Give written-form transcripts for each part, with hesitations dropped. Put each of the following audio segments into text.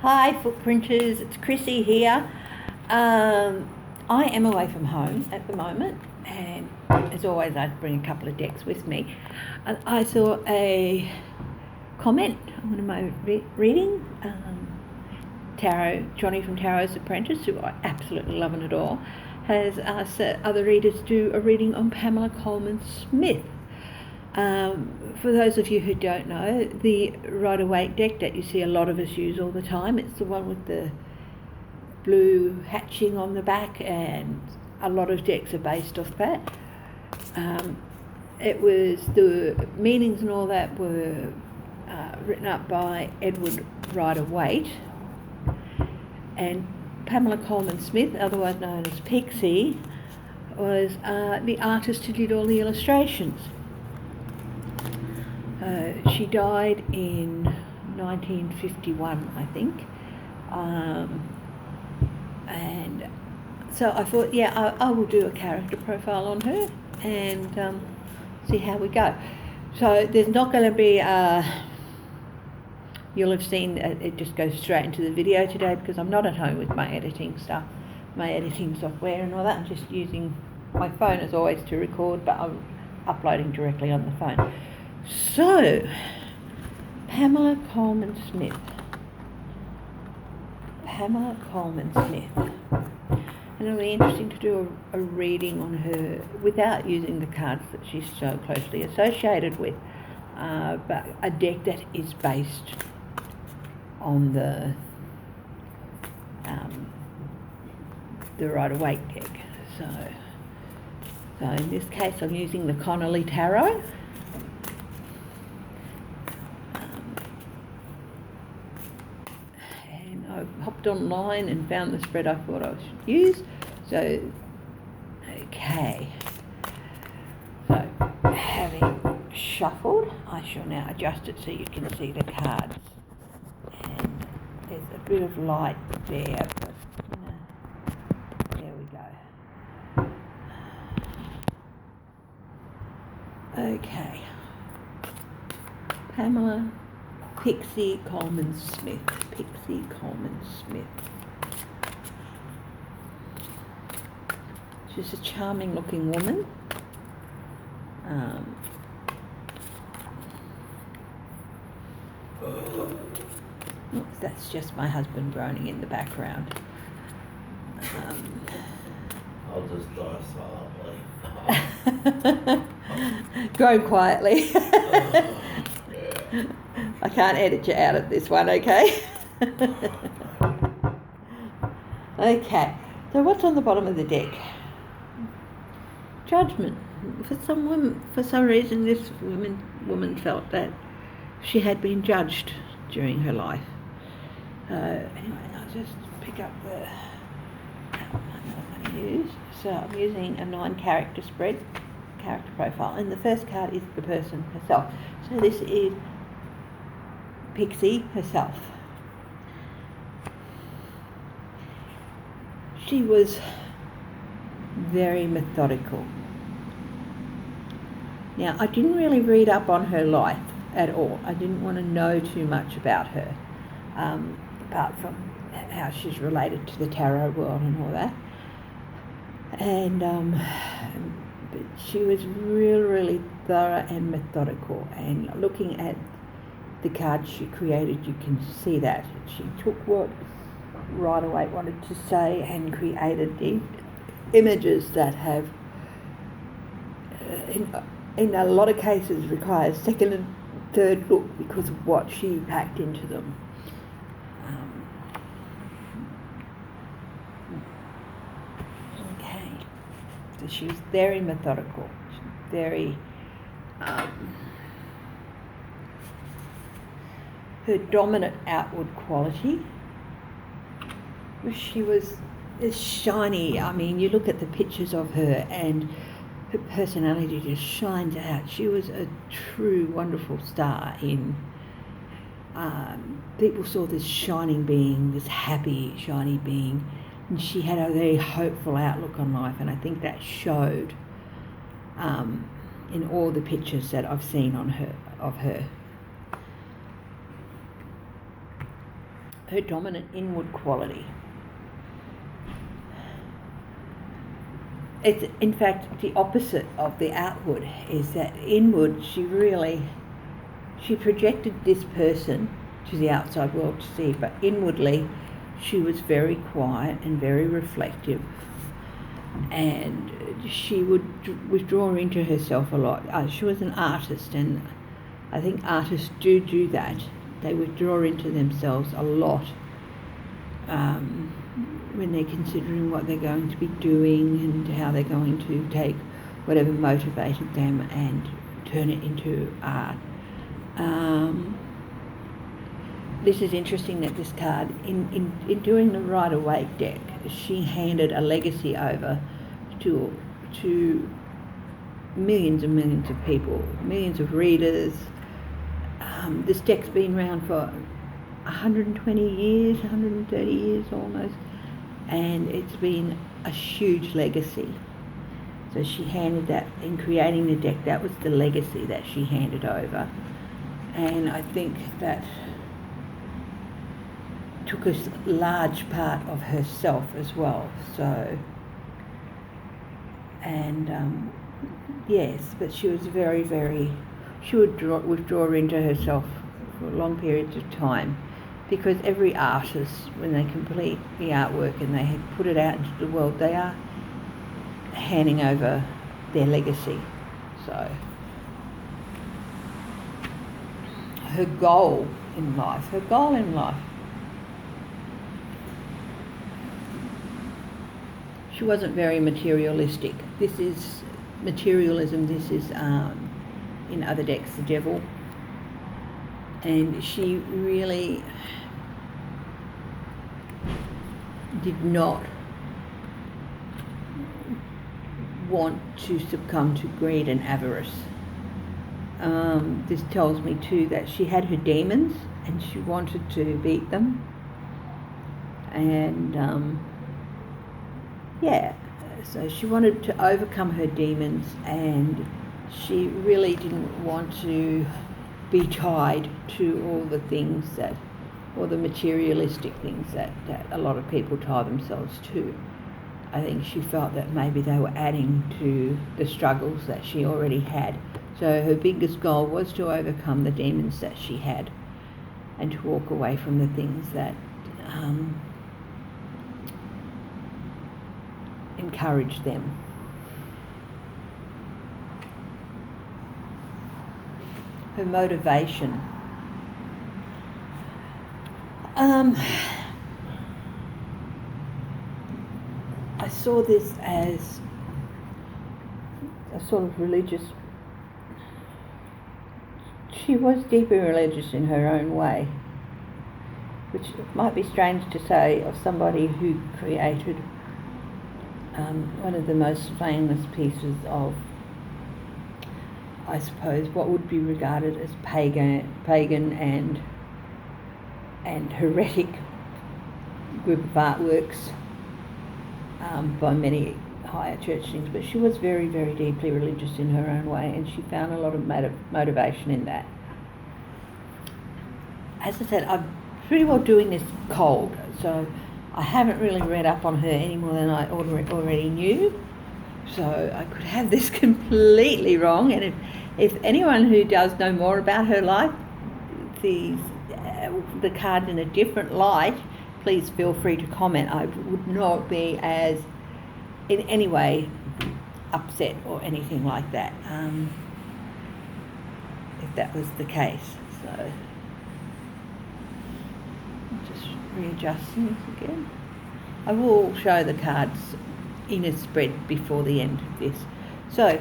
Hi Footprinters, it's Chrissy here. I am away from home at the moment, and as always I bring a couple of decks with me. And I saw a comment on one of my reading, Johnny from Tarot's Apprentice, who I absolutely love and adore, has asked other readers to do a reading on Pamela Coleman Smith. For those of you who don't know, the Rider-Waite deck that you see a lot of us use all the time, it's the one with the blue hatching on the back, and a lot of decks are based off that. It was the meanings and all that were written up by Edward Rider-Waite, and Pamela Coleman Smith, otherwise known as Pixie, was the artist who did all the illustrations. She died in 1951, I think, and so I thought, I will do a character profile on her and see how we go. So there's not going to be, you'll have seen it just goes straight into the video today because I'm not at home with my editing stuff, my editing software and all that. I'm just using my phone as always to record, but I'm uploading directly on the phone. So, Pamela Coleman Smith. Pamela Coleman Smith. And it'll be interesting to do a reading on her without using the cards that she's so closely associated with, but a deck that is based on the Rider-Waite deck. So in this case I'm using the Connolly Tarot. I hopped online and found the spread I thought I should use. So, okay. So, having shuffled, I shall now adjust it so you can see the cards. And there's a bit of light there, but there we go. Okay. Pamela Pixie Coleman Smith. Pixie Coleman Smith. She's a charming looking woman. Oops, that's just my husband groaning in the background. I'll just die silently. Groan quietly. I can't edit you out of this one, okay? Okay, so what's on the bottom of the deck? Judgment. For some reason, this woman felt that she had been judged during her life. Anyway, I'll just pick up the outline that I'm going to use. So I'm using a 9-character spread, character profile, and the first card is the person herself. So this is Pixie herself. She was very methodical. Now, I didn't really read up on her life at all. I didn't want to know too much about her, apart from how she's related to the tarot world and all that. And but she was really thorough and methodical, and looking at the cards she created, you can see that. She took what Rider-Waite wanted to say and created the images that have, in a lot of cases, require second and third look because of what she packed into them. Okay, so she was very methodical, very her dominant outward quality was she was shiny. I mean, you look at the pictures of her and her personality just shines out. She was a true wonderful star in people saw this shining being, this happy shiny being, and she had a very hopeful outlook on life, and I think that showed in all the pictures that I've seen of her. her dominant inward quality. It's in fact the opposite of the outward, is that inward she projected this person to the outside world to see, but inwardly she was very quiet and very reflective, and she would withdraw into herself a lot. She was an artist, and I think artists do that. They withdraw into themselves a lot when they're considering what they're going to be doing and how they're going to take whatever motivated them and turn it into art. This is interesting that this card, in doing the Rider-Waite deck, she handed a legacy over to millions and millions of people, millions of readers. This deck's been around for 120 years, 130 years almost, and it's been a huge legacy. So she handed that, in creating the deck, that was the legacy that she handed over. And I think that took a large part of herself as well. So, and yes, but she was very, very, she would withdraw into herself for long periods of time, because every artist, when they complete the artwork and they put it out into the world, they are handing over their legacy. So her goal in life, she wasn't very materialistic. This is materialism, this is in other decks the devil, and she really did not want to succumb to greed and avarice. This tells me too that she had her demons and she wanted to beat them, and yeah, so she wanted to overcome her demons, and she really didn't want to be tied to all the things that, or the materialistic things that a lot of people tie themselves to. I think she felt that maybe they were adding to the struggles that she already had. So her biggest goal was to overcome the demons that she had and to walk away from the things that encouraged them. Her motivation. I saw this as a sort of religious. She was deeply religious in her own way, which might be strange to say of somebody who created one of the most famous pieces of, I suppose, what would be regarded as pagan and heretic group of artworks by many higher church things. But she was very, very deeply religious in her own way, and she found a lot of motivation in that. As I said, I'm pretty well doing this cold, so I haven't really read up on her any more than I already knew. So I could have this completely wrong, and if anyone who does know more about her life sees the card in a different light, please feel free to comment. I would not be as in any way upset or anything like that if that was the case. So just readjusting this again. I will show the cards in a spread before the end of this. So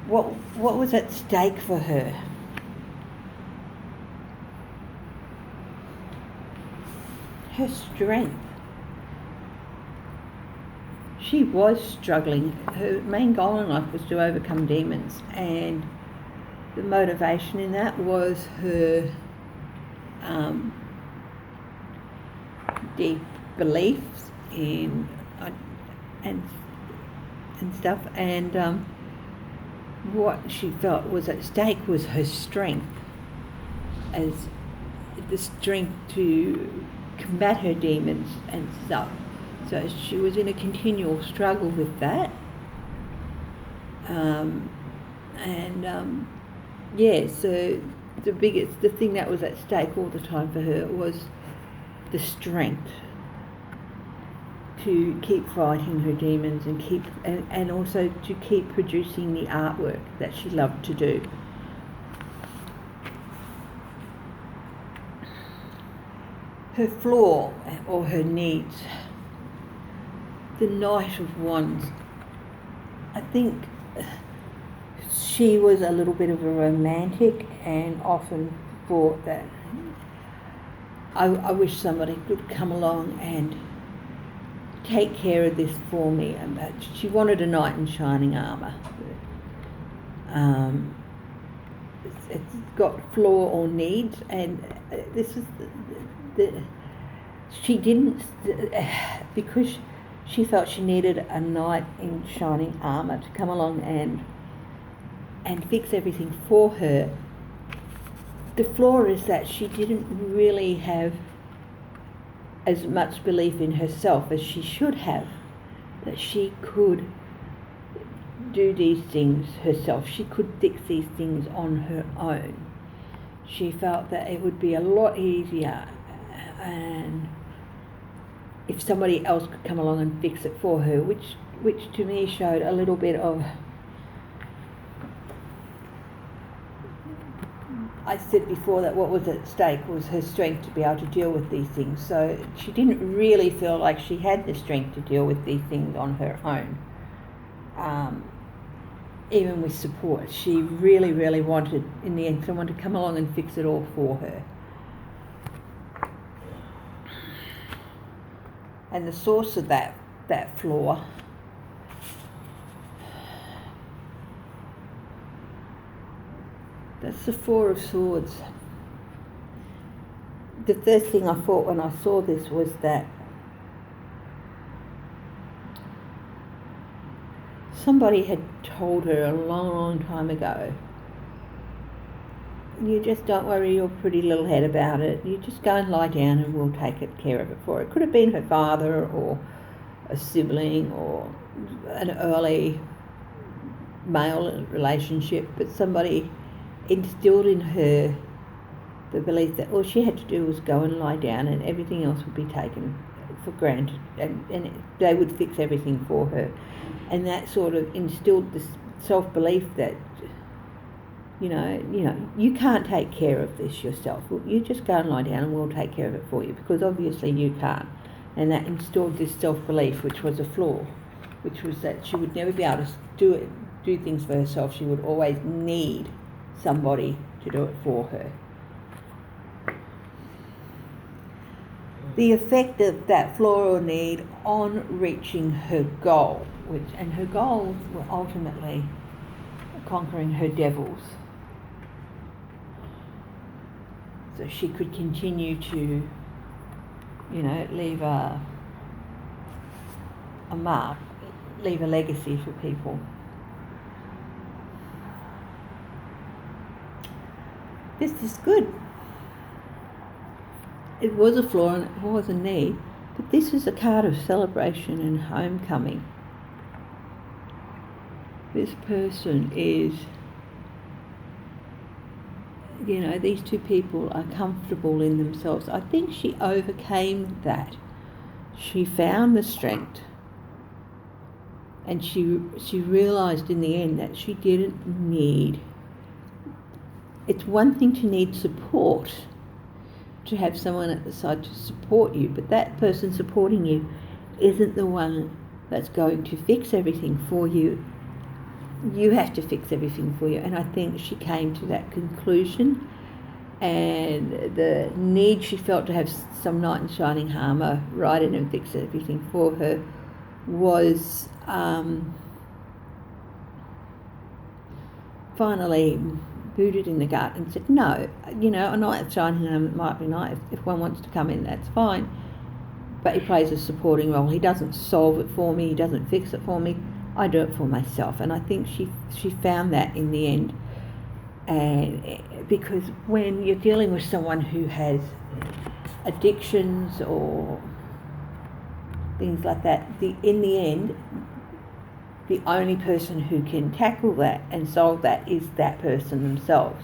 what was at stake for her? Her strength. She was struggling. Her main goal in life was to overcome demons, and the motivation in that was her deep beliefs in and stuff, and what she felt was at stake was her strength. As the strength to combat her demons and stuff. So she was in a continual struggle with that. So the thing that was at stake all the time for her was the strength to keep fighting her demons and also to keep producing the artwork that she loved to do. Her flaw or her needs. The Knight of Wands. I think she was a little bit of a romantic and often thought that I wish somebody could come along and take care of this for me. And she wanted a knight in shining armour. It's got flaw or needs, and this is she didn't, because she felt she needed a knight in shining armour to come along and fix everything for her. The flaw is that she didn't really have as much belief in herself as she should have, that she could do these things herself. She could fix these things on her own. She felt that it would be a lot easier and if somebody else could come along and fix it for her, which to me showed a little bit of, I said before that what was at stake was her strength to be able to deal with these things. So she didn't really feel like she had the strength to deal with these things on her own. Even with support, she really, really wanted, in the end, someone to come along and fix it all for her. And the source of that flaw that's the Four of Swords. The first thing I thought when I saw this was that somebody had told her a long, long time ago, you just don't worry your pretty little head about it. You just go and lie down and we'll take care of it for her. It could have been her father or a sibling or an early male relationship, but somebody instilled in her the belief that all she had to do was go and lie down and everything else would be taken for granted, and they would fix everything for her. And that sort of instilled this self-belief that you know, you can't take care of this yourself. You just go and lie down and we'll take care of it for you, because obviously you can't. And that installed this self-belief, which was a flaw, which was that she would never be able to do things for herself. She would always need somebody to do it for her. The effect of that flaw or need on reaching her goal, and her goals were ultimately conquering her devils, so she could continue to, leave a mark, leave a legacy for people. This is good. It was a flaw and it was a need, but this is a card of celebration and homecoming. This person is, these two people are comfortable in themselves. I think she overcame that. She found the strength, and she realised in the end that she didn't need. It's one thing to need support, to have someone at the side to support you, but that person supporting you isn't the one that's going to fix everything for you. You have to fix everything for you. And I think she came to that conclusion, and the need she felt to have some knight in shining armour ride in and fix everything for her was finally booted in the gut and said, no, a knight in shining armour might be nice. If one wants to come in, that's fine. But he plays a supporting role. He doesn't solve it for me. He doesn't fix it for me. I do it for myself. And I think she found that in the end. And because when you're dealing with someone who has addictions or things like that, in the end, the only person who can tackle that and solve that is that person themselves.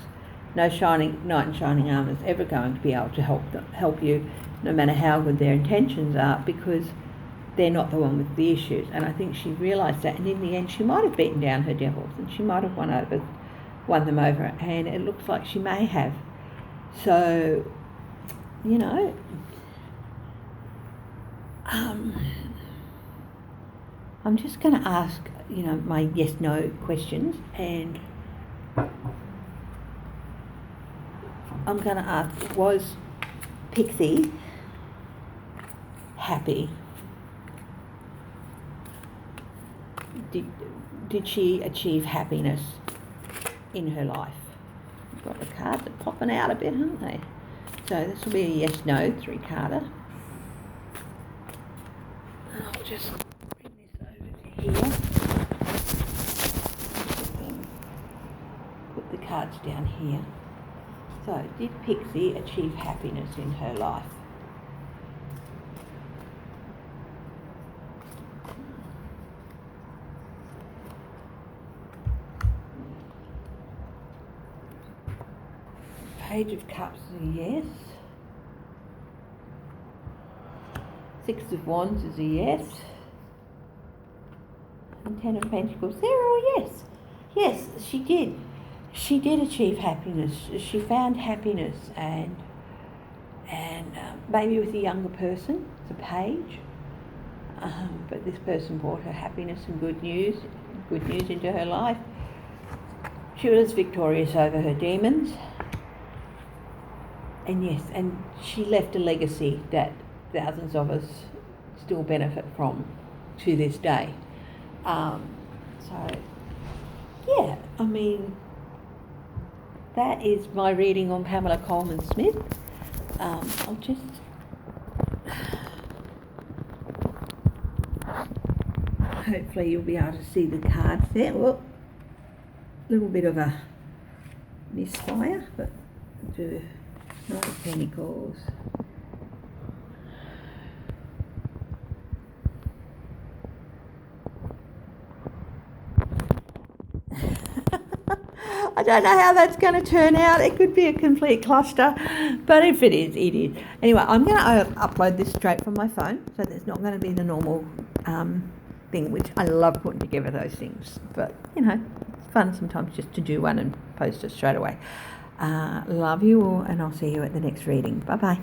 No knight in shining armour is ever going to be able to help you, no matter how good their intentions are, because they're not the one with the issues. And I think she realised that, and in the end she might have beaten down her devils and she might have won them over, and it looks like she may have. So, you know, I'm just going to ask, my yes/no questions, and I'm going to ask, was Pixie happy? Did she achieve happiness in her life? Got the cards are popping out a bit, aren't they? So this will be a yes/no 3-carder. I'll just bring this over to here. Put the cards down here. So, did Pixie achieve happiness in her life? Page of Cups is a yes. 6 of Wands is a yes. And 10 of Pentacles, they're all yes. Yes, she did. She did achieve happiness. She found happiness, and maybe with a younger person, it's a page. But this person brought her happiness and good news into her life. She was victorious over her demons. And yes, and she left a legacy that thousands of us still benefit from to this day. So, yeah, I mean, that is my reading on Pamela Coleman Smith. I'll just... Hopefully you'll be able to see the cards there. Well, a little bit of a misfire, but do Knight of Pentacles. I don't know how that's going to turn out. It could be a complete cluster, but if it is, it is. Anyway, I'm going to upload this straight from my phone, so there's not going to be the normal thing, which I love putting together those things. But, it's fun sometimes just to do one and post it straight away. Love you all, and I'll see you at the next reading. Bye-bye.